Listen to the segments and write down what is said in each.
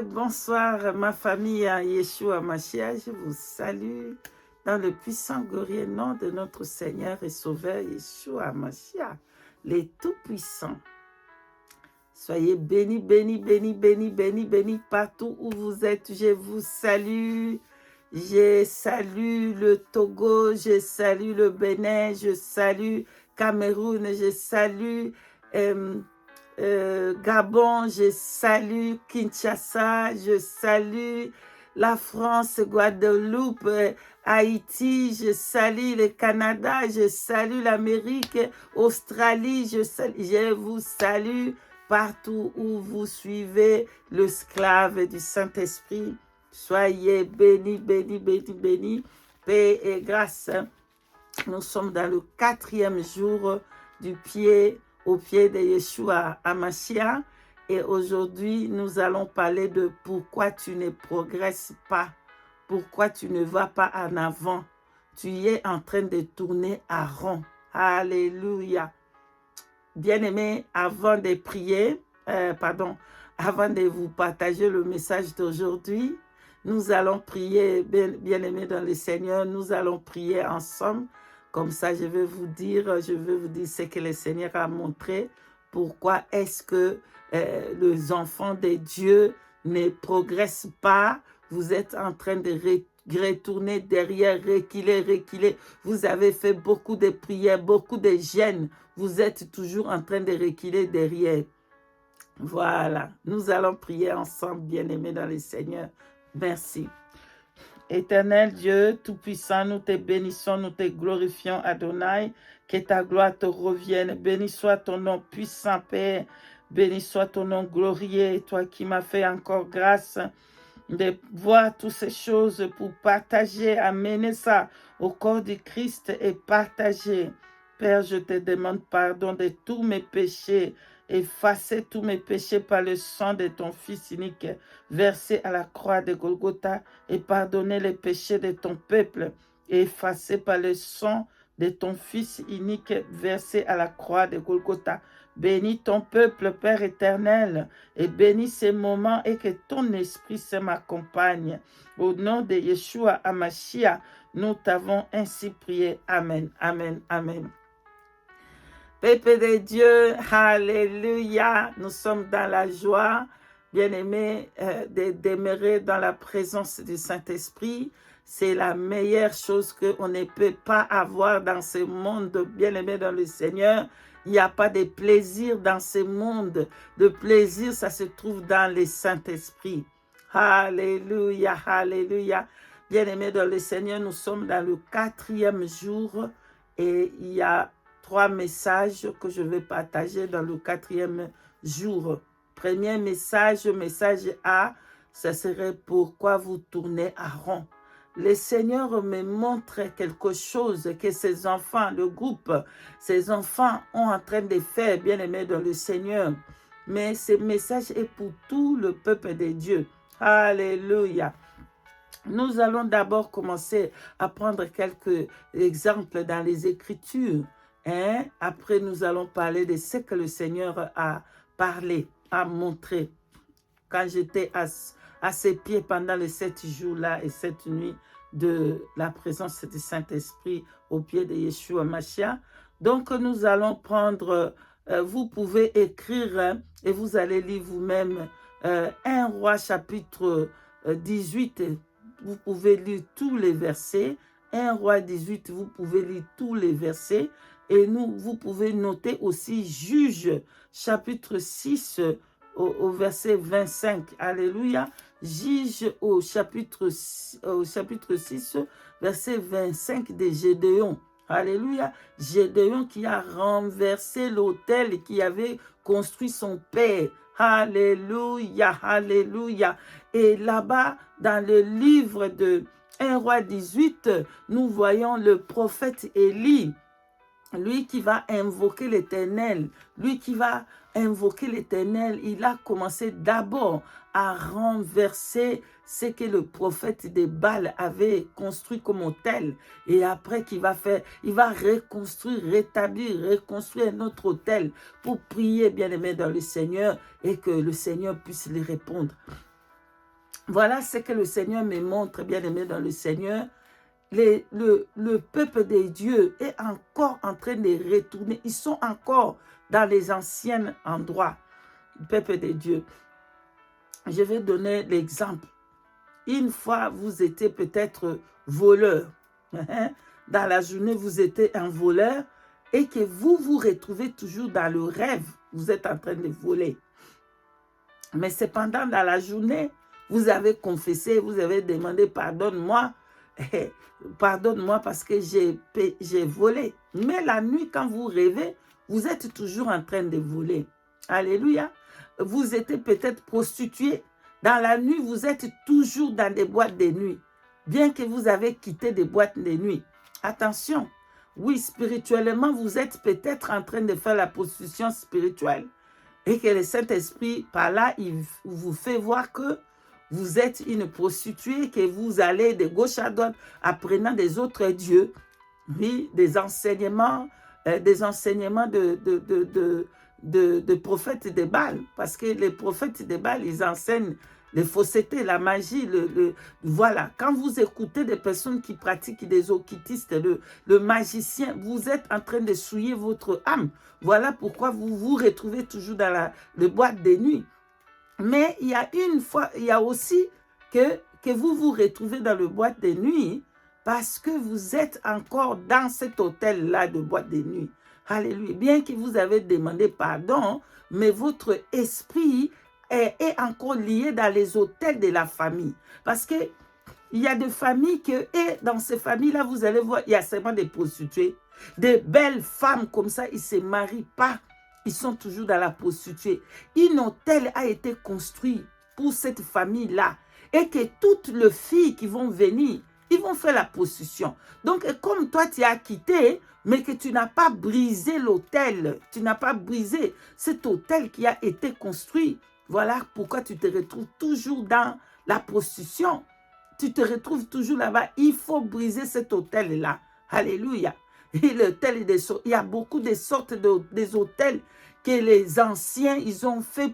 bonsoir ma famille à Yeshua Mashiach. Je vous salue dans le puissant glorieux nom de notre Seigneur et Sauveur Yeshua Mashiach, les tout-puissants. Soyez bénis, bénis, bénis, bénis, bénis, bénis partout où vous êtes. Je vous salue. Je salue le Togo, je salue le Bénin, je salue Cameroun, je salue Gabon, je salue Kinshasa, je salue la France, Guadeloupe, Haïti, je salue le Canada, je salue l'Amérique, Australie, je vous salue partout où vous suivez le esclave du Saint-Esprit. Soyez bénis, bénis, bénis, bénis, paix et grâce. Nous sommes dans le 4e jour au pied de Yeshua HaMashiach. Et aujourd'hui, nous allons parler de pourquoi tu ne progresses pas, pourquoi tu ne vas pas en avant. Tu es en train de tourner à rond. Alléluia. Bien-aimés, avant de prier, avant de vous partager le message d'aujourd'hui, nous allons prier, bien-aimés dans le Seigneur, nous allons prier ensemble. Comme ça, je vais vous dire ce que le Seigneur a montré. Pourquoi est-ce que les enfants de Dieu ne progressent pas? Vous êtes en train de retourner derrière, reculer. Vous avez fait beaucoup de prières, beaucoup de jeûnes. Vous êtes toujours en train de reculer derrière. Voilà, nous allons prier ensemble, bien-aimés dans le Seigneur. Merci. Éternel Dieu, Tout-Puissant, nous te bénissons, nous te glorifions, Adonai, que ta gloire te revienne. Béni soit ton nom, puissant Père, béni soit ton nom glorieux, toi qui m'as fait encore grâce de voir toutes ces choses pour partager, amener ça au corps du Christ et partager. Père, je te demande pardon de tous mes péchés. Effacer tous mes péchés par le sang de ton Fils unique versé à la croix de Golgotha et pardonner les péchés de ton peuple. Effacer par le sang de ton Fils unique versé à la croix de Golgotha. Bénis ton peuple, Père éternel, et bénis ces moments et que ton esprit se m'accompagne. Au nom de Yeshua HaMashiach, nous t'avons ainsi prié. Amen, amen, amen. Peuple de Dieu, alléluia, nous sommes dans la joie, bien-aimés, de demeurer dans la présence du Saint-Esprit. C'est la meilleure chose qu'on ne peut pas avoir dans ce monde, bien-aimés dans le Seigneur. Il n'y a pas de plaisir dans ce monde. Le plaisir, ça se trouve dans le Saint-Esprit. Alléluia, alléluia. Bien-aimés dans le Seigneur, nous sommes dans le 4e jour et il y a 3 messages que je vais partager dans le 4e jour. Premier message, message A, ce serait pourquoi vous tournez à rond. Le Seigneur me montre quelque chose que ces enfants, le groupe, ces enfants ont en train de faire, bien aimés dans le Seigneur. Mais ce message est pour tout le peuple de Dieu. Alléluia. Nous allons d'abord commencer à prendre quelques exemples dans les Écritures. Après, nous allons parler de ce que le Seigneur a parlé, a montré. Quand j'étais à ses pieds pendant les 7 jours-là et 7 nuits de la présence du Saint-Esprit au pied de Yeshua Mashiach. Donc, nous allons prendre, vous pouvez écrire et vous allez lire vous-même 1 Roi chapitre 18. Vous pouvez lire tous les versets. 1 Roi 18, vous pouvez lire tous les versets. Et vous pouvez noter aussi Juge chapitre 6 au verset 25. Alléluia. Juge au chapitre 6, verset 25 de Gédéon. Alléluia. Gédéon qui a renversé l'autel qui avait construit son père. Alléluia, alléluia. Et là-bas, dans le livre de 1 Roi 18, nous voyons le prophète Élie. Lui qui va invoquer l'Éternel, il a commencé d'abord à renverser ce que le prophète de Baal avait construit comme autel. Et après, qu'il va faire, il va reconstruire, reconstruire un autre autel pour prier, bien-aimé, dans le Seigneur et que le Seigneur puisse lui répondre. Voilà ce que le Seigneur me montre, bien-aimé dans le Seigneur. Le peuple des dieux est encore en train de retourner. Ils sont encore dans les anciens endroits. Le peuple des dieux. Je vais donner l'exemple. Une fois, vous étiez peut-être voleur. Dans la journée, vous étiez un voleur et que vous vous retrouvez toujours dans le rêve. Vous êtes en train de voler. Mais cependant, dans la journée, vous avez confessé, vous avez demandé pardonne-moi. Pardonne-moi parce que j'ai volé. Mais la nuit, quand vous rêvez, vous êtes toujours en train de voler. Alléluia. Vous étiez peut-être prostitué. Dans la nuit, vous êtes toujours dans des boîtes de nuit. Bien que vous avez quitté des boîtes de nuit. Attention. Oui, spirituellement, vous êtes peut-être en train de faire la prostitution spirituelle. Et que le Saint-Esprit, par là, il vous fait voir que vous êtes une prostituée, que vous allez de gauche à droite apprenant des autres dieux, oui, des enseignements de prophètes de Baal. Parce que les prophètes de Baal, ils enseignent les faussetés, la magie, voilà. Quand vous écoutez des personnes qui pratiquent des occultistes, le magicien, vous êtes en train de souiller votre âme. Voilà pourquoi vous vous retrouvez toujours dans le boîte de nuit. Mais il y a une fois, il y a aussi que vous vous retrouvez dans le boîte de nuit parce que vous êtes encore dans cet hôtel-là de boîte de nuit. Alléluia. Bien que vous avez demandé pardon, mais votre esprit est encore lié dans les hôtels de la famille. Parce que il y a des familles et dans ces familles-là, vous allez voir, il y a seulement des prostituées. Des belles femmes comme ça, ils ne se marient pas. Ils sont toujours dans la prostituée. Un hôtel a été construit pour cette famille-là. Et que toutes les filles qui vont venir, ils vont faire la prostitution. Donc, comme toi, tu as quitté, mais que tu n'as pas brisé l'hôtel, tu n'as pas brisé cet hôtel qui a été construit, voilà pourquoi tu te retrouves toujours dans la prostitution. Tu te retrouves toujours là-bas. Il faut briser cet hôtel-là. Alléluia. Et l'hôtel, il y a beaucoup de sortes des hôtels que les anciens, ils ont fait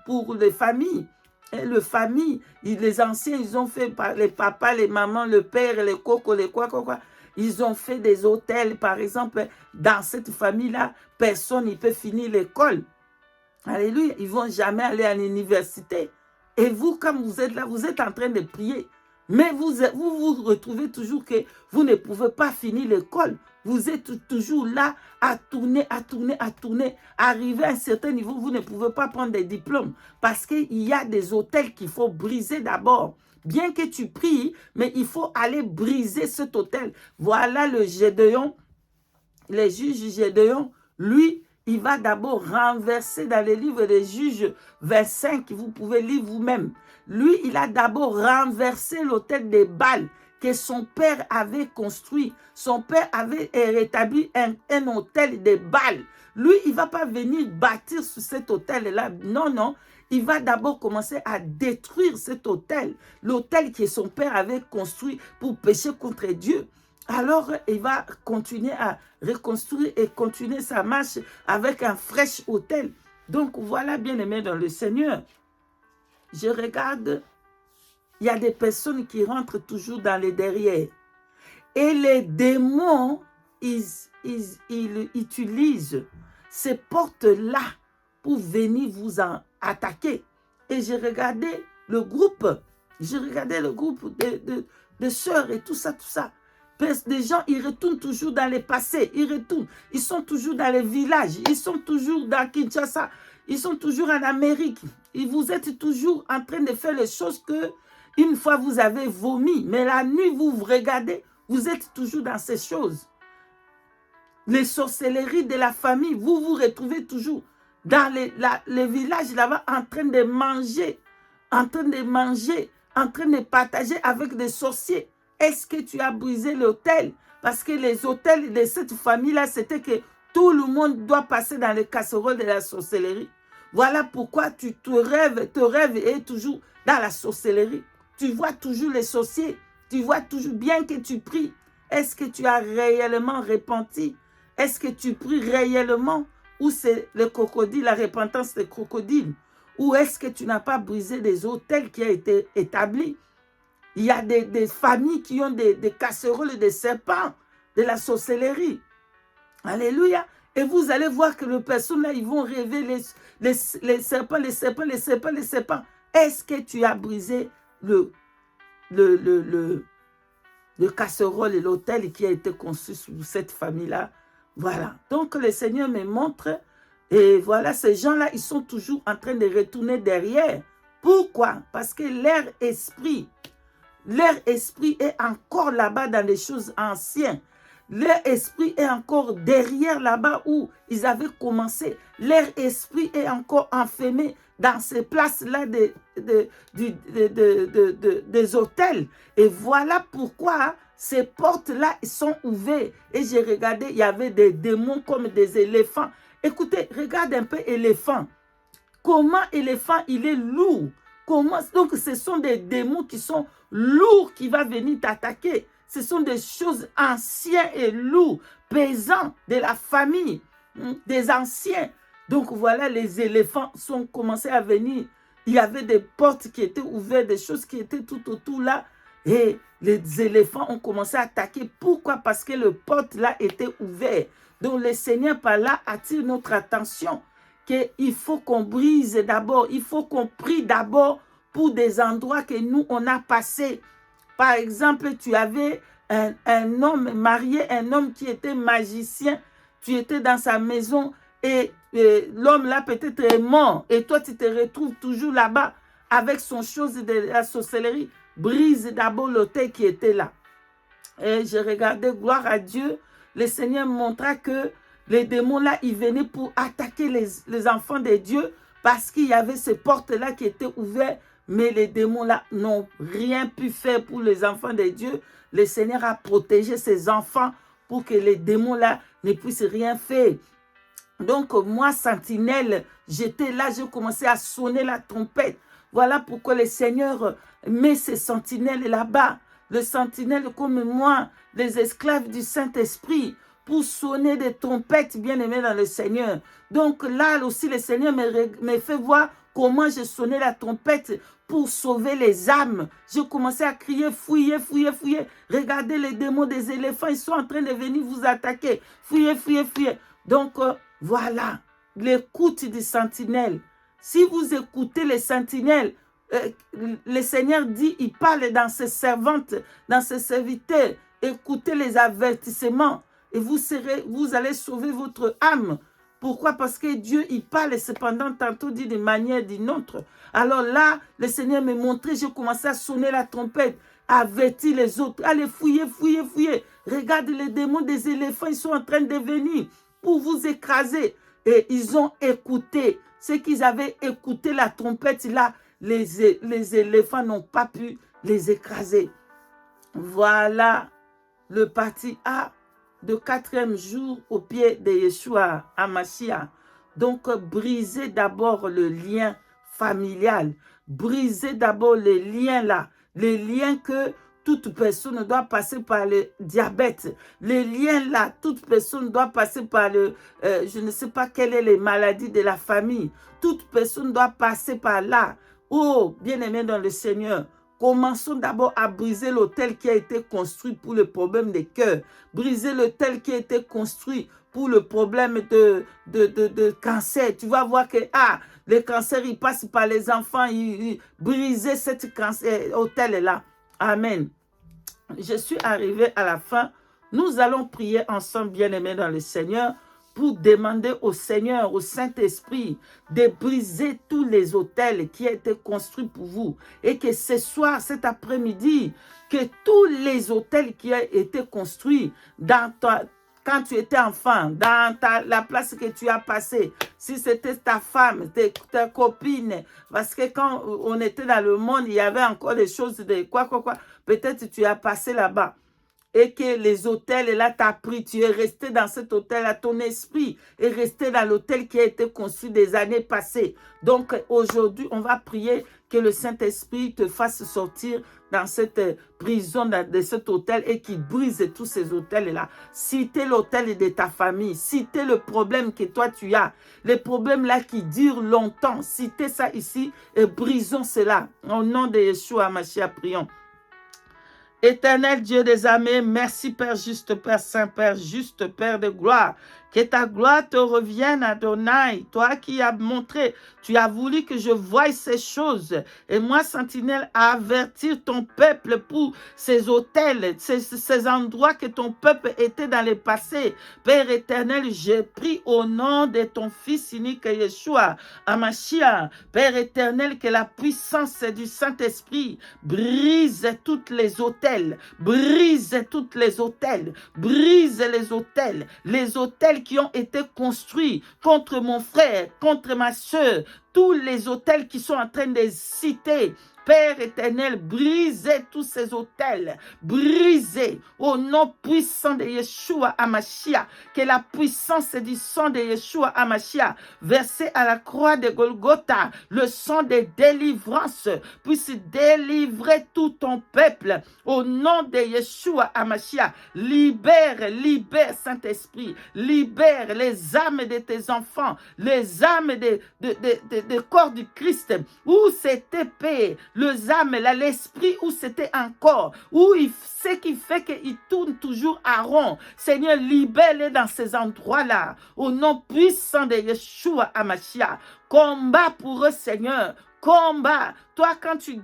pour les familles. Et les anciens, ils ont fait par les papas, les mamans, le père, les cocos, les quoi. Ils ont fait des hôtels, par exemple, dans cette famille-là, personne ne peut finir l'école. Alléluia. Ils ne vont jamais aller à l'université. Et vous, quand vous êtes là, vous êtes en train de prier. Mais vous retrouvez toujours que vous ne pouvez pas finir l'école. Vous êtes toujours là à tourner. Arrivé à un certain niveau, vous ne pouvez pas prendre des diplômes. Parce qu'il y a des hôtels qu'il faut briser d'abord. Bien que tu pries, mais il faut aller briser cet hôtel. Voilà le Gédéon, le juge Gédéon, lui, il va d'abord renverser dans les livres des juges 25, vous pouvez lire vous-même. Lui, il a d'abord renversé l'hôtel de Baal que son père avait construit. Son père avait rétabli un hôtel de Baal. Lui, il ne va pas venir bâtir sur cet hôtel-là. Non. Il va d'abord commencer à détruire cet hôtel. L'hôtel que son père avait construit pour pécher contre Dieu. Alors, il va continuer à reconstruire et continuer sa marche avec un fraîche hôtel. Donc, voilà, bien-aimés dans le Seigneur. Je regarde, il y a des personnes qui rentrent toujours dans les derrière. Et les démons, ils utilisent ces portes-là pour venir vous en attaquer. Et j'ai regardé le groupe de sœurs et tout ça. Des gens, ils retournent toujours dans le passé, ils sont toujours dans les villages, ils sont toujours dans Kinshasa, ils sont toujours en Amérique. Et vous êtes toujours en train de faire les choses que une fois vous avez vomi, mais la nuit vous regardez, vous êtes toujours dans ces choses. Les sorcelleries de la famille, vous vous retrouvez toujours dans les villages là-bas en train de manger, en train de partager avec des sorciers. Est-ce que tu as brisé l'hôtel? Parce que les hôtels de cette famille-là, c'était que tout le monde doit passer dans les casseroles de la sorcellerie. Voilà pourquoi tu te rêves et toujours dans la sorcellerie. Tu vois toujours les sorciers. Tu vois toujours, bien que tu pries. Est-ce que tu as réellement repenti? Est-ce que tu pries réellement? Ou c'est le crocodile, la repentance des crocodiles? Ou est-ce que tu n'as pas brisé des autels qui ont été établis? Il y a des familles qui ont des casseroles et des serpents, de la sorcellerie. Alléluia. Et vous allez voir que les personnes là, ils vont rêver les serpents, les serpents, les serpents, les serpents. Est-ce que tu as brisé le casserole et l'autel qui a été conçu sous cette famille-là? Voilà. Donc, le Seigneur me montre, et voilà, ces gens-là, ils sont toujours en train de retourner derrière. Pourquoi? Parce que leur esprit est encore là-bas dans les choses anciennes. Leur esprit est encore derrière là-bas où ils avaient commencé. Leur esprit est encore enfermé dans ces places-là des hôtels. Et voilà pourquoi ces portes-là sont ouvertes. Et j'ai regardé, il y avait des démons comme des éléphants. Écoutez, regarde un peu éléphant. Comment éléphant, il est lourd. Comment, donc ce sont des démons qui sont lourds qui vont venir t'attaquer. Ce sont des choses anciennes et lourdes, pesants de la famille, des anciens. Donc voilà, les éléphants sont commencés à venir. Il y avait des portes qui étaient ouvertes, des choses qui étaient tout autour là. Et les éléphants ont commencé à attaquer. Pourquoi? Parce que le porte là était ouvert. Donc le Seigneur par là attire notre attention qu'il faut qu'on brise d'abord. Il faut qu'on prie d'abord pour des endroits que nous, on a passés. Par exemple, tu avais un homme marié, un homme qui était magicien. Tu étais dans sa maison et l'homme là peut-être est mort. Et toi, tu te retrouves toujours là-bas avec son chose de la sorcellerie. Brise d'abord l'autel qui était là. Et je regardais, gloire à Dieu, le Seigneur montra que les démons là, ils venaient pour attaquer les enfants de Dieu parce qu'il y avait ces portes-là qui étaient ouvertes. Mais les démons là n'ont rien pu faire pour les enfants de Dieu. Le Seigneur a protégé ses enfants pour que les démons là ne puissent rien faire. Donc moi, sentinelle, j'étais là, j'ai commencé à sonner la trompette. Voilà pourquoi le Seigneur met ses sentinelles là-bas. Le sentinelle comme moi, les esclaves du Saint-Esprit, pour sonner des trompettes bien-aimés dans le Seigneur. Donc là aussi, le Seigneur me fait voir comment je sonnais la trompette pour sauver les âmes. Je commençais à crier, fouillez, fouillez, fouillez. Regardez les démons des éléphants, ils sont en train de venir vous attaquer. Fouillez, fouillez, fouillez. Donc voilà, l'écoute du sentinelle. Si vous écoutez les sentinelles, le Seigneur dit, il parle dans ses servantes, dans ses serviteurs. Écoutez les avertissements et vous allez sauver votre âme. Pourquoi? Parce que Dieu, il parle et cependant tantôt dit d'une manière d'une autre. Alors là, le Seigneur me montrait, j'ai commencé à sonner la trompette, à avertir les autres. Allez, fouillez, fouillez, fouillez. Regarde les démons des éléphants, ils sont en train de venir pour vous écraser. Et ils ont écouté. Ceux qui avaient écouté la trompette, là, les éléphants n'ont pas pu les écraser. Voilà le parti A de 4e jour au pied de Yeshua HaMashiach. Donc, brisez d'abord le lien familial. Brisez d'abord les liens là. Les liens que toute personne doit passer par le diabète. Les liens là, toute personne doit passer par le... je ne sais pas quelles sont les maladies de la famille. Toute personne doit passer par là. Oh, bien-aimé dans le Seigneur, commençons d'abord à briser l'autel qui a été construit pour le problème des cœurs. Briser l'autel qui a été construit pour le problème de cancer. Tu vas voir que le cancer, il passe par les enfants. Briser cet autel-là. Amen. Je suis arrivé à la fin. Nous allons prier ensemble, bien-aimés dans le Seigneur, pour demander au Seigneur, au Saint-Esprit, de briser tous les autels qui ont été construits pour vous. Et que ce soir, cet après-midi, que tous les autels qui ont été construits quand tu étais enfant, dans la place que tu as passée, si c'était ta femme, ta copine, parce que quand on était dans le monde, il y avait encore des choses de quoi, peut-être tu as passé là-bas. Et que les hôtels, là, t'as pris, tu es resté dans cet hôtel-là, ton esprit est resté dans l'hôtel qui a été construit des années passées. Donc, aujourd'hui, on va prier que le Saint-Esprit te fasse sortir dans cette prison, de cet hôtel et qui brise tous ces hôtels-là. Citez l'hôtel de ta famille. Citez le problème que toi tu as. Les problèmes-là qui durent longtemps. Citez ça ici et brisons cela. Au nom de Yeshua HaMashiach, prions. Éternel Dieu des armées, merci Père juste, Père Saint, Père juste, Père de gloire. Que ta gloire te revienne, Adonai, toi qui as montré, tu as voulu que je voie ces choses. Et moi, Sentinelle, à avertir ton peuple pour ces hôtels, ces endroits que ton peuple était dans le passé. Père éternel, j'ai pris au nom de ton Fils unique Yeshua, HaMashiach. Père éternel, que la puissance du Saint-Esprit brise toutes les hôtels, brise toutes les hôtels, brise les hôtels qui ont été construits contre mon frère, contre ma soeur, tous les hôtels qui sont en train de citer. Père éternel, brisez tous ces hôtels, brisez au nom puissant de Yeshua HaMashiach, que la puissance du sang de Yeshua HaMashiach, versé à la croix de Golgotha, le sang de délivrance, puisse délivrer tout ton peuple au nom de Yeshua HaMashiach. Libère, libère Saint-Esprit, libère les âmes de tes enfants, les âmes de corps du Christ, où cette épée, les âmes, l'esprit, où c'était encore, où ce qui fait qu'il tourne toujours à rond. Seigneur, libère-les dans ces endroits-là, au nom puissant de Yeshua HaMashiach. Combat pour eux, Seigneur. Combat. Toi, quand tu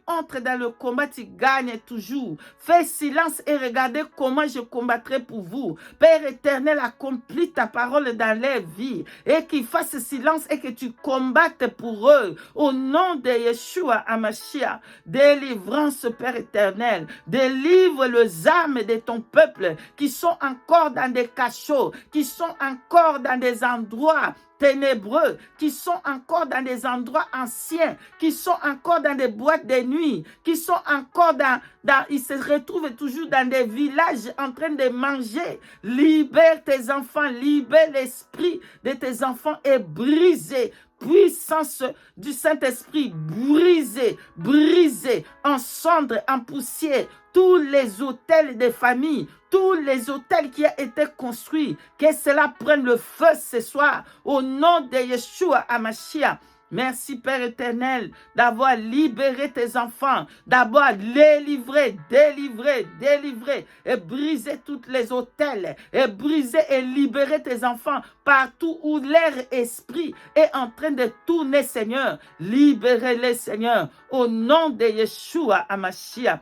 entres dans le combat, tu gagnes toujours. Fais silence et regardez comment je combattrai pour vous. Père éternel, accomplis ta parole dans leur vie et qu'ils fassent silence et que tu combattes pour eux. Au nom de Yeshua HaMashiach, délivrance, Père éternel. Délivre les âmes de ton peuple qui sont encore dans des cachots, qui sont encore dans des endroits ténébreux, qui sont encore dans des endroits anciens, qui sont encore dans des boîtes de nuit, qui sont encore ils se retrouvent toujours dans des villages en train de manger. Libère tes enfants, libère l'esprit de tes enfants et brisez puissance du Saint-Esprit, brisez, brisez, en cendres, en poussière, tous les hôtels des familles, tous les hôtels qui ont été construits, que cela prenne le feu ce soir, au nom de Yeshua HaMashiach. Merci Père éternel d'avoir libéré tes enfants, d'avoir les livrés, délivrer et briser tous les hôtels et briser et libérer tes enfants partout où leur esprit est en train de tourner, Seigneur. Libérez-les, Seigneur, au nom de Yeshua HaMashiach.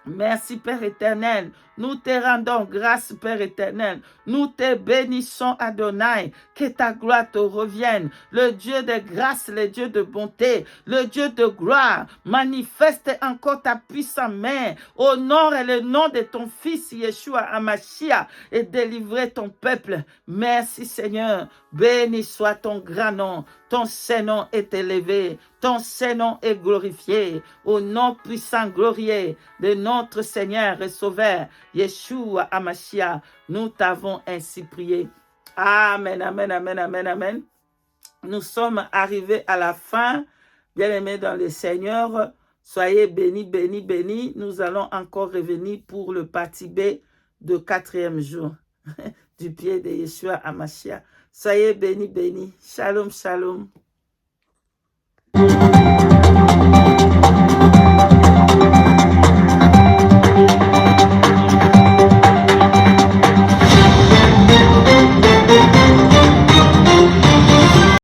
Merci Père éternel, nous te rendons grâce Père éternel, nous te bénissons Adonai, que ta gloire te revienne, le Dieu de grâce, le Dieu de bonté, le Dieu de gloire, manifeste encore ta puissante main, honore le nom de ton Fils Yeshua HaMashiach et délivre ton peuple. Merci Seigneur, béni soit ton grand nom, ton Saint-Nom est élevé, ton Saint-Nom est glorifié, au nom puissant glorieux de notre Seigneur et Sauveur, Yeshua HaMashiach, nous t'avons ainsi prié. Amen, amen, amen, amen, amen. Nous sommes arrivés à la fin, bien-aimés dans le Seigneur. Soyez bénis, bénis, bénis. Nous allons encore revenir pour le partie B de 4e jour du pied de Yeshua HaMashiach. Soyez bénis, bénis. Shalom, shalom.